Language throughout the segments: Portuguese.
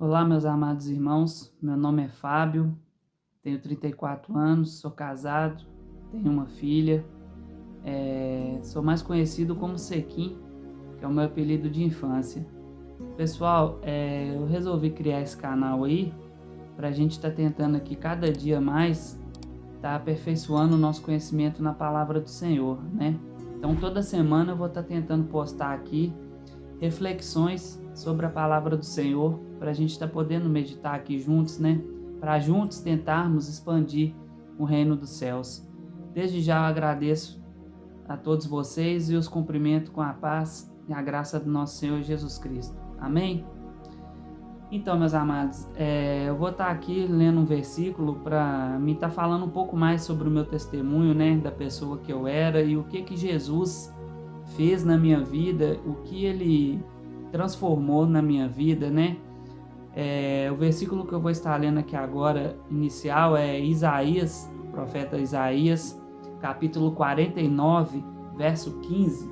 Olá, meus amados irmãos. Meu nome é Fábio, tenho 34 anos, sou casado, tenho uma filha, sou mais conhecido como Sequim, que é o meu apelido de infância. Pessoal, eu resolvi criar esse canal aí para a gente estar tentando aqui cada dia mais estar aperfeiçoando o nosso conhecimento na palavra do Senhor, né? Então, toda semana eu vou estar tentando postar aqui reflexões sobre a palavra do Senhor, para a gente estar podendo meditar aqui juntos, né? Para juntos tentarmos expandir o reino dos céus. Desde já eu agradeço a todos vocês e os cumprimento com a paz e a graça do nosso Senhor Jesus Cristo. Amém? Então, meus amados, eu vou estar aqui lendo um versículo para me estar falando um pouco mais sobre o meu testemunho, né? Da pessoa que eu era e o que Jesus fez na minha vida, o que ele transformou na minha vida, né? O versículo que eu vou estar lendo aqui agora, inicial, é Isaías, o profeta Isaías, capítulo 49, verso 15.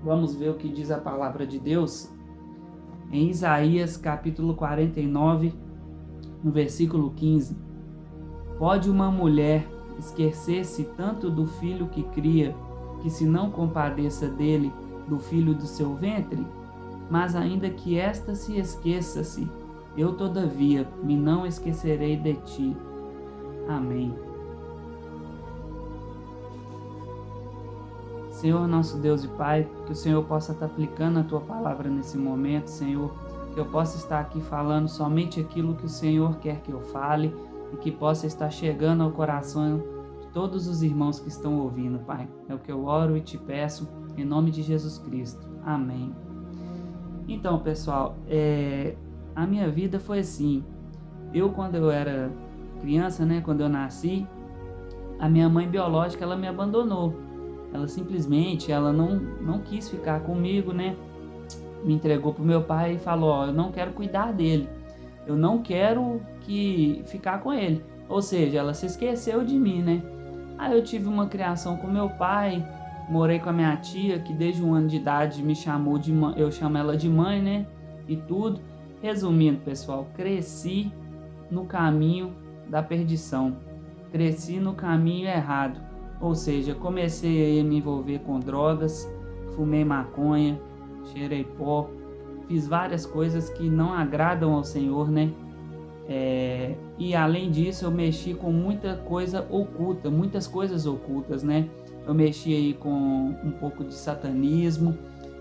Vamos ver o que diz a palavra de Deus. Em Isaías, capítulo 49, no versículo 15. Pode uma mulher esquecer-se tanto do filho que cria, que se não compadeça dele, do filho do seu ventre? Mas ainda que esta se esqueça-se, eu todavia me não esquecerei de ti. Amém. Senhor, nosso Deus e Pai, que o Senhor possa estar aplicando a Tua palavra nesse momento, Senhor, que eu possa estar aqui falando somente aquilo que o Senhor quer que eu fale e que possa estar chegando ao coração de todos os irmãos que estão ouvindo, Pai. É o que eu oro e te peço, em nome de Jesus Cristo. Amém. Então, pessoal, a minha vida foi assim. Quando eu era criança, né, quando eu nasci, a minha mãe biológica, ela me abandonou. Ela simplesmente, ela não quis ficar comigo, né? Me entregou pro meu pai e falou, eu não quero cuidar dele. Eu não quero ficar com ele. Ou seja, ela se esqueceu de mim, né? Aí eu tive uma criação com meu pai, morei com a minha tia, que desde 1 ano de idade me chamou de mãe, eu chamo ela de mãe, né? E tudo. Resumindo, pessoal, cresci no caminho da perdição. Cresci no caminho errado. Ou seja, comecei a me envolver com drogas, fumei maconha, cheirei pó, fiz várias coisas que não agradam ao Senhor, né? E além disso, eu mexi com muita coisa oculta, muitas coisas ocultas, né? Eu mexi aí com um pouco de satanismo,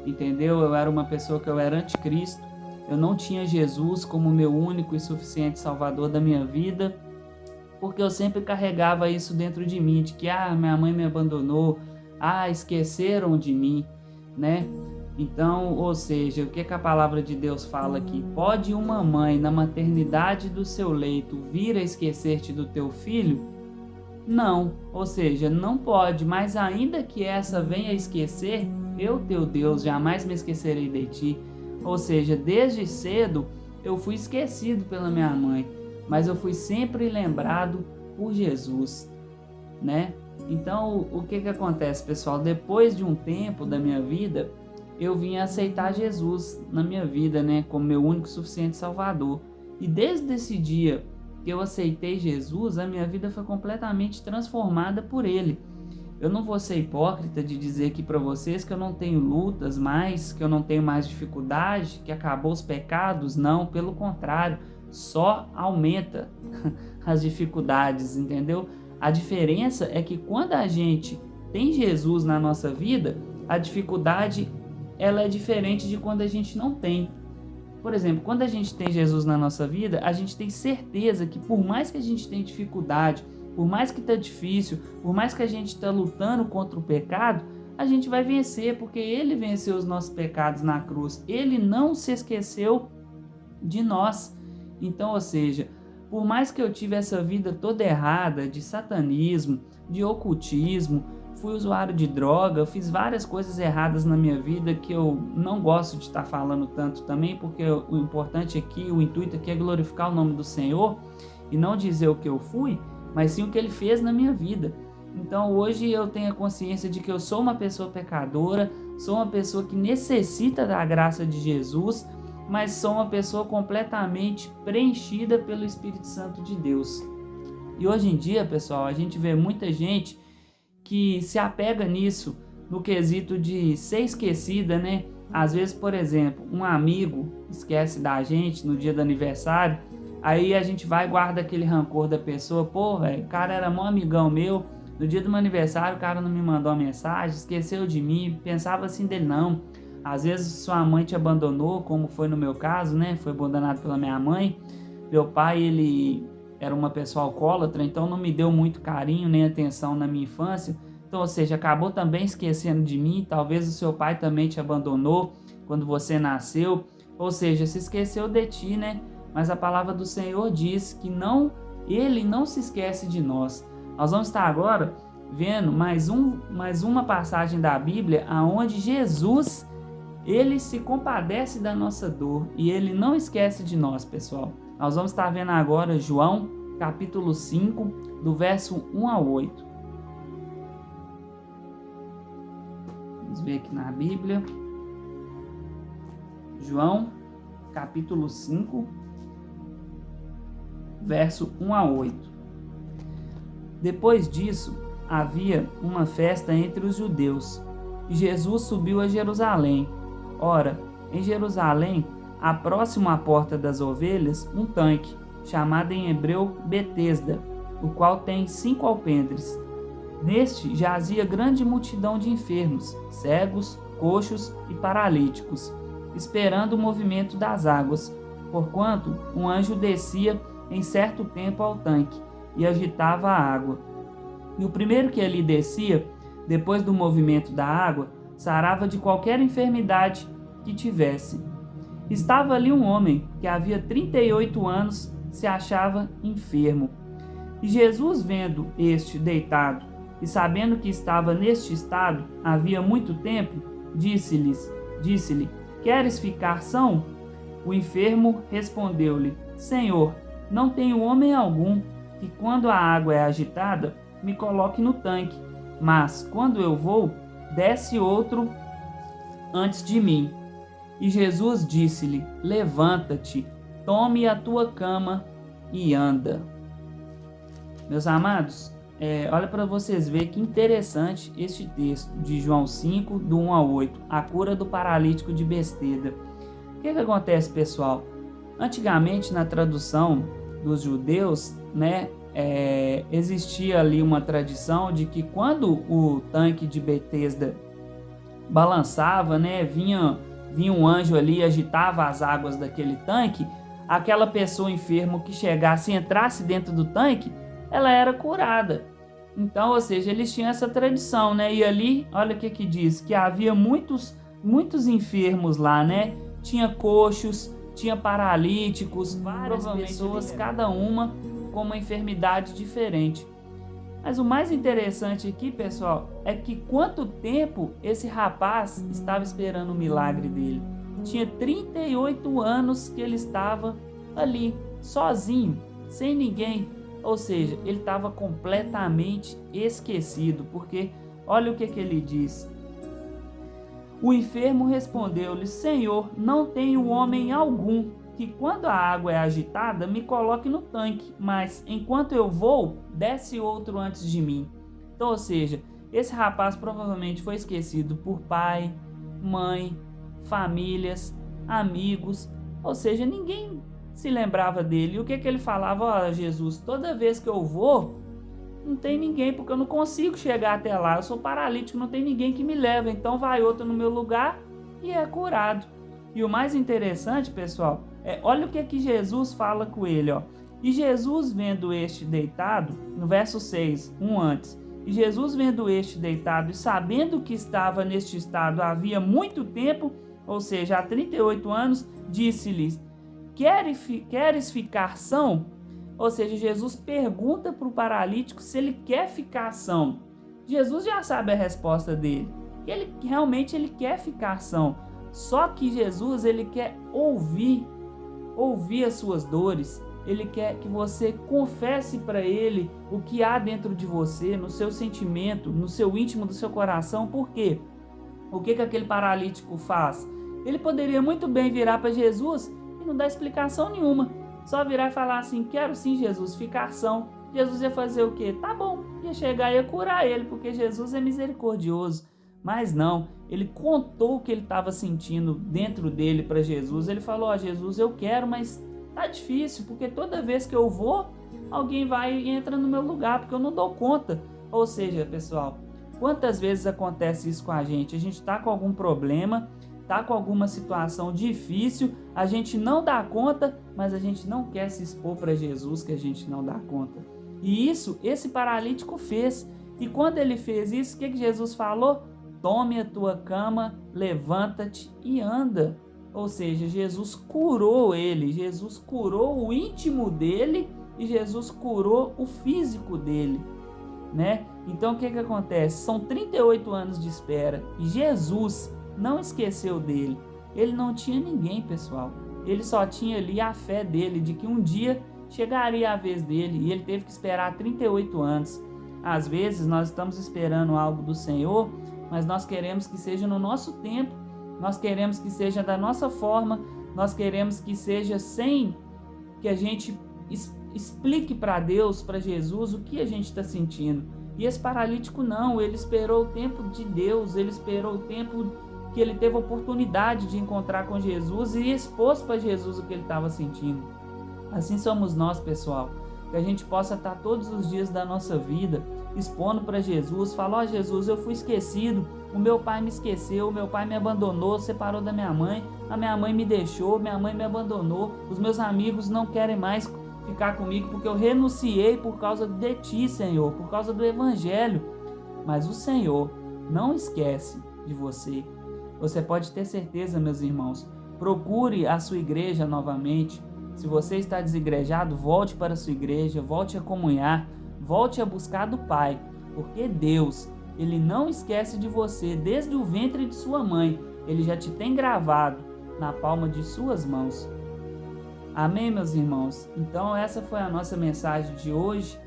entendeu? Eu era uma pessoa que eu era anticristo, eu não tinha Jesus como meu único e suficiente salvador da minha vida, porque eu sempre carregava isso dentro de mim, de que minha mãe me abandonou, esqueceram de mim, né? Então, ou seja, o que a palavra de Deus fala aqui? Pode uma mãe na maternidade do seu leito vir a esquecer-te do teu filho? Não, ou seja, não pode, mas ainda que essa venha a esquecer, eu, teu Deus, jamais me esquecerei de ti. Ou seja, desde cedo eu fui esquecido pela minha mãe, mas eu fui sempre lembrado por Jesus, né? Então, o que acontece, pessoal? Depois de um tempo da minha vida, eu vim aceitar Jesus na minha vida, né? Como meu único e suficiente Salvador. E desde esse dia que eu aceitei Jesus, a minha vida foi completamente transformada por Ele. Eu não vou ser hipócrita de dizer aqui para vocês que eu não tenho lutas mais, que eu não tenho mais dificuldade, que acabou os pecados. Não, pelo contrário, só aumenta as dificuldades, entendeu? A diferença é que quando a gente tem Jesus na nossa vida, a dificuldade ela é diferente de quando a gente não tem. Por exemplo, quando a gente tem Jesus na nossa vida, a gente tem certeza que por mais que a gente tenha dificuldade, por mais que está difícil, por mais que a gente está lutando contra o pecado, a gente vai vencer, porque Ele venceu os nossos pecados na cruz. Ele não se esqueceu de nós. Então, ou seja, por mais que eu tive essa vida toda errada, de satanismo, de ocultismo, fui usuário de droga, eu fiz várias coisas erradas na minha vida que eu não gosto de estar falando tanto também, porque o importante aqui, o intuito aqui é glorificar o nome do Senhor e não dizer o que eu fui, mas sim o que Ele fez na minha vida. Então hoje eu tenho a consciência de que eu sou uma pessoa pecadora, sou uma pessoa que necessita da graça de Jesus, mas sou uma pessoa completamente preenchida pelo Espírito Santo de Deus. E hoje em dia, pessoal, a gente vê muita gente que se apega nisso, no quesito de ser esquecida, né? Às vezes, por exemplo, um amigo esquece da gente no dia do aniversário, aí a gente vai e guarda aquele rancor da pessoa. Pô, velho, o cara era mó amigão meu, no dia do meu aniversário o cara não me mandou uma mensagem, esqueceu de mim, pensava assim dele. Não. Às vezes sua mãe te abandonou, como foi no meu caso, né? Foi abandonado pela minha mãe. Meu pai, ele era uma pessoa alcoólatra, então não me deu muito carinho nem atenção na minha infância. Então, ou seja, acabou também esquecendo de mim. Talvez o seu pai também te abandonou quando você nasceu, ou seja, se esqueceu de ti, né? Mas a palavra do Senhor diz que ele não se esquece de nós. Nós vamos estar agora vendo mais uma passagem da Bíblia onde Jesus, ele se compadece da nossa dor e ele não esquece de nós, pessoal. Nós vamos estar vendo agora João, capítulo 5, do verso 1 a 8. Vamos ver aqui na Bíblia. João, capítulo 5, verso 1 a 8. Depois disso, havia uma festa entre os judeus, e Jesus subiu a Jerusalém. Ora, em Jerusalém, próximo à porta das ovelhas, um tanque, chamado em hebreu Betesda, o qual tem 5 alpendres. Neste jazia grande multidão de enfermos, cegos, coxos e paralíticos, esperando o movimento das águas, porquanto um anjo descia em certo tempo ao tanque e agitava a água. E o primeiro que ali descia, depois do movimento da água, sarava de qualquer enfermidade que tivesse. Estava ali um homem que havia 38 anos se achava enfermo. E Jesus, vendo este deitado e sabendo que estava neste estado havia muito tempo, disse-lhe: Queres ficar são? O enfermo respondeu-lhe: Senhor, não tenho homem algum que, quando a água é agitada, me coloque no tanque, mas quando eu vou, desce outro antes de mim. E Jesus disse-lhe: Levanta-te, tome a tua cama e anda. Meus amados, olha para vocês verem que interessante este texto de João 5, do 1 ao 8, a cura do paralítico de Betesda. O que acontece, pessoal? Antigamente, na tradução dos judeus, né, existia ali uma tradição de que quando o tanque de Betesda balançava, né, vinha um anjo ali e agitava as águas daquele tanque, aquela pessoa enferma que chegasse e entrasse dentro do tanque, ela era curada. Então, ou seja, eles tinham essa tradição, né? E ali, olha o que diz, que havia muitos enfermos lá, né? Tinha coxos, tinha paralíticos, várias pessoas, cada uma com uma enfermidade diferente. Mas o mais interessante aqui, pessoal, é que quanto tempo esse rapaz estava esperando o milagre dele. Tinha 38 anos que ele estava ali, sozinho, sem ninguém. Ou seja, ele estava completamente esquecido, porque olha o que ele diz. O enfermo respondeu-lhe: Senhor, não tenho homem algum que, quando a água é agitada, me coloque no tanque, mas enquanto eu vou, desce outro antes de mim. Então, ou seja, esse rapaz provavelmente foi esquecido por pai, mãe, famílias, amigos, ou seja, ninguém se lembrava dele. E o que ele falava? Ó, Jesus, toda vez que eu vou, não tem ninguém, porque eu não consigo chegar até lá, eu sou paralítico, não tem ninguém que me leva, então vai outro no meu lugar e é curado. E o mais interessante, pessoal, olha o que Jesus fala com ele, ó. E Jesus, vendo este deitado, no verso 6, antes, e Jesus, vendo este deitado e sabendo que estava neste estado havia muito tempo, ou seja, há 38 anos, disse-lhes: Queres ficar são? Ou seja, Jesus pergunta para o paralítico se ele quer ficar são. Jesus já sabe a resposta dele, que ele realmente quer ficar são. Só que Jesus, ele quer ouvir as suas dores. Ele quer que você confesse para ele o que há dentro de você, no seu sentimento, no seu íntimo do seu coração. Por quê? O que aquele paralítico faz? Ele poderia muito bem virar para Jesus e não dar explicação nenhuma. Só virar e falar assim: quero sim, Jesus, ficar são. Jesus ia fazer o quê? Tá bom, ia chegar e ia curar ele, porque Jesus é misericordioso. Mas não, ele contou o que ele estava sentindo dentro dele para Jesus. Ele falou: Jesus, eu quero, mas tá difícil, porque toda vez que eu vou, alguém vai e entra no meu lugar, porque eu não dou conta. Ou seja, pessoal, quantas vezes acontece isso com a gente? A gente tá com algum problema, tá com alguma situação difícil, a gente não dá conta, mas a gente não quer se expor para Jesus que a gente não dá conta. E isso, esse paralítico fez. E quando ele fez isso, o que Jesus falou? Tome a tua cama, levanta-te e anda. Ou seja, Jesus curou ele, Jesus curou o íntimo dele e Jesus curou o físico dele, né? Então o que acontece? São 38 anos de espera e Jesus não esqueceu dele. Ele não tinha ninguém, pessoal. Ele só tinha ali a fé dele de que um dia chegaria a vez dele e ele teve que esperar 38 anos. Às vezes nós estamos esperando algo do Senhor, mas nós queremos que seja no nosso tempo, nós queremos que seja da nossa forma, nós queremos que seja sem que a gente explique para Deus, para Jesus, o que a gente está sentindo. E esse paralítico não, ele esperou o tempo de Deus, ele esperou o tempo que ele teve a oportunidade de encontrar com Jesus e expôs para Jesus o que ele estava sentindo. Assim somos nós, pessoal, que a gente possa estar todos os dias da nossa vida expondo para Jesus, falar: Jesus, eu fui esquecido, o meu pai me esqueceu, o meu pai me abandonou, separou da minha mãe, a minha mãe me deixou, minha mãe me abandonou, os meus amigos não querem mais ficar comigo porque eu renunciei por causa de ti, Senhor, por causa do Evangelho. Mas o Senhor não esquece de você. Você pode ter certeza, meus irmãos, procure a sua igreja novamente. Se você está desigrejado, volte para a sua igreja, volte a comunhar, volte a buscar do Pai, porque Deus, Ele não esquece de você desde o ventre de sua mãe. Ele já te tem gravado na palma de suas mãos. Amém, meus irmãos? Então essa foi a nossa mensagem de hoje.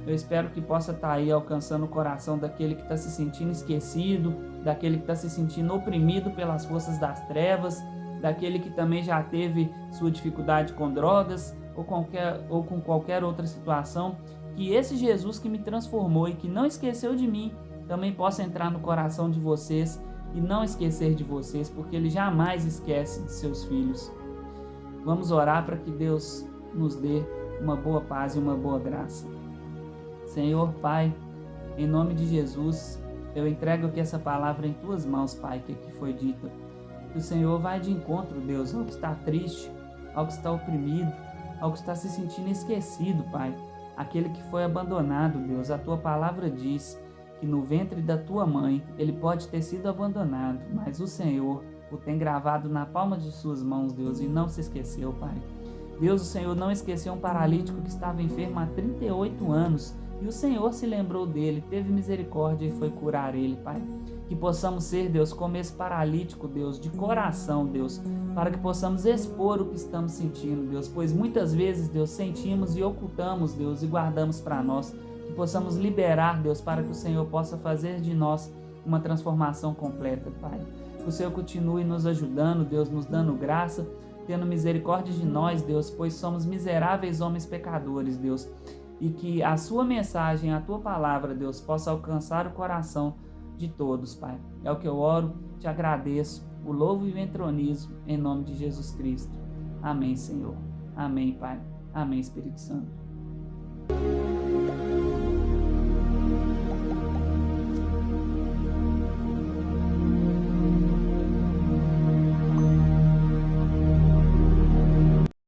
Eu espero que possa estar aí alcançando o coração daquele que está se sentindo esquecido, daquele que está se sentindo oprimido pelas forças das trevas, daquele que também já teve sua dificuldade com drogas ou com qualquer outra situação, que esse Jesus que me transformou e que não esqueceu de mim, também possa entrar no coração de vocês e não esquecer de vocês, porque Ele jamais esquece de seus filhos. Vamos orar para que Deus nos dê uma boa paz e uma boa graça. Senhor, Pai, em nome de Jesus, eu entrego aqui essa palavra em Tuas mãos, Pai, que aqui foi dita. Que o Senhor vai de encontro, Deus, ao que está triste, ao que está oprimido, ao que está se sentindo esquecido, Pai. Aquele que foi abandonado, Deus, a Tua palavra diz que no ventre da Tua mãe ele pode ter sido abandonado, mas o Senhor o tem gravado na palma de Suas mãos, Deus, e não se esqueceu, Pai. Deus, o Senhor não esqueceu um paralítico que estava enfermo há 38 anos, e o Senhor se lembrou dele, teve misericórdia e foi curar ele, Pai. Que possamos ser, Deus, como esse paralítico, Deus, de coração, Deus, para que possamos expor o que estamos sentindo, Deus, pois muitas vezes, Deus, sentimos e ocultamos, Deus, e guardamos para nós. Que possamos liberar, Deus, para que o Senhor possa fazer de nós uma transformação completa, Pai. Que o Senhor continue nos ajudando, Deus, nos dando graça, tendo misericórdia de nós, Deus, pois somos miseráveis homens pecadores, Deus. E que a Sua mensagem, a Tua palavra, Deus, possa alcançar o coração de todos, Pai. É o que eu oro, te agradeço, o louvo e o entronizo em nome de Jesus Cristo. Amém, Senhor. Amém, Pai. Amém, Espírito Santo.